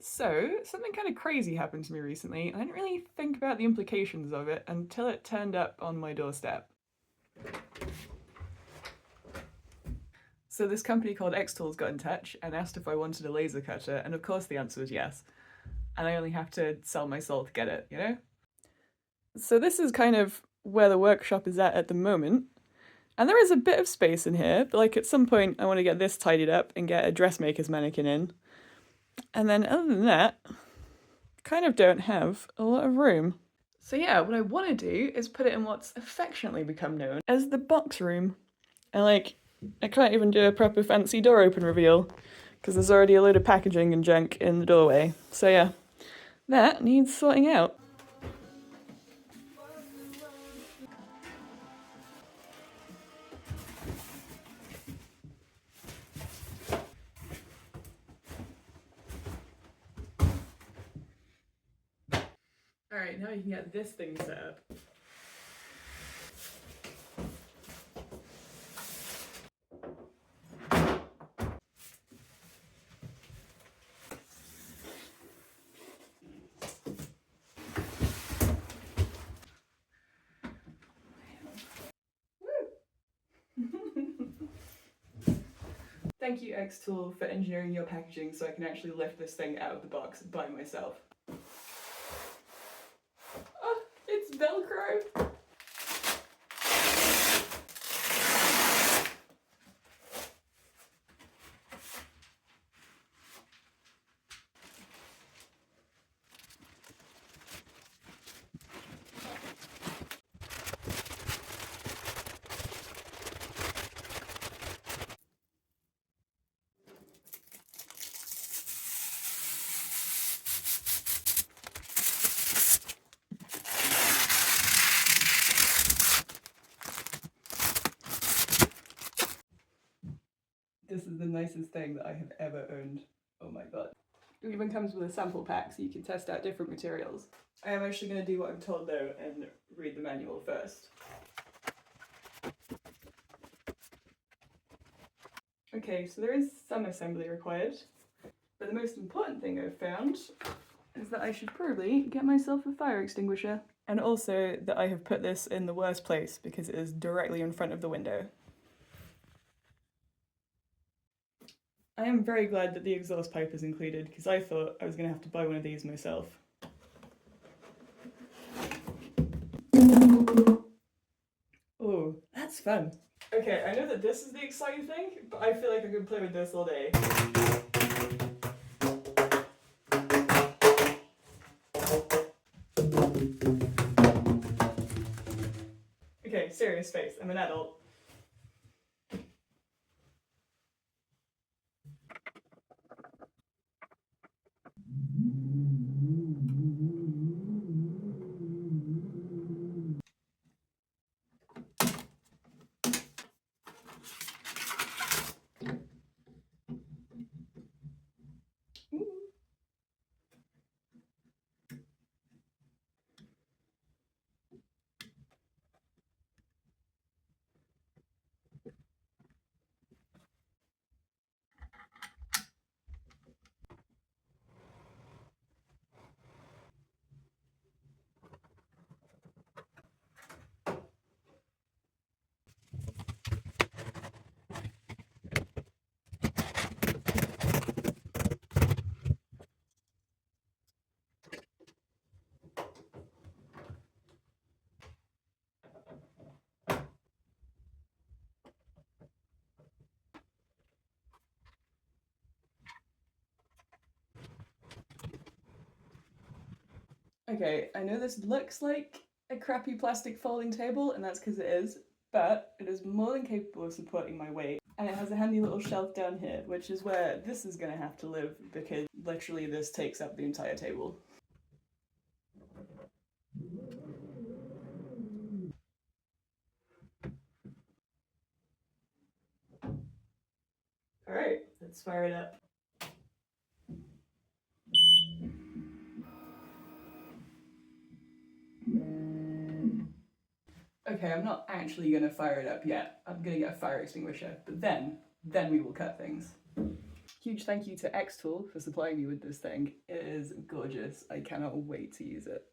So, something kind of crazy happened to me recently. I didn't really think about the implications of it until it turned up on my doorstep. So this company called XTools got in touch and asked if I wanted a laser cutter, and of course the answer was yes. And I only have to sell my soul to get it, you know? So this is kind of where the workshop is at the moment. And there is a bit of space in here, but like at some point I want to get this tidied up and get a dressmaker's mannequin in. And then other than that, kind of don't have a lot of room. So yeah, what I want to do is put it in what's affectionately become known as the box room. And like, I can't even do a proper fancy door open reveal because there's already a load of packaging and junk in the doorway. So yeah, that needs sorting out. Alright, now you can get this thing set up. Thank you, XTool, for engineering your packaging so I can actually lift this thing out of the box by myself. Oh, it's Velcro! This is the nicest thing that I have ever owned. Oh my god. It even comes with a sample pack so you can test out different materials. I am actually going to do what I'm told though and read the manual first. Okay, so there is some assembly required, but the most important thing I've found is that I should probably get myself a fire extinguisher. And also that I have put this in the worst place because it is directly in front of the window. I am very glad that the exhaust pipe is included because I thought I was going to have to buy one of these myself. Oh, that's fun. Okay, I know that this is the exciting thing, but I feel like I could play with this all day. Okay, serious face, I'm an adult. Okay, I know this looks like a crappy plastic folding table, and that's because it is, but it is more than capable of supporting my weight. And it has a handy little shelf down here, which is where this is going to have to live because literally this takes up the entire table. Alright, let's fire it up. Okay, I'm not actually going to fire it up yet. I'm going to get a fire extinguisher, but then we will cut things. huge thank you to XTool for supplying me with this thing. It is gorgeous. I cannot wait to use it.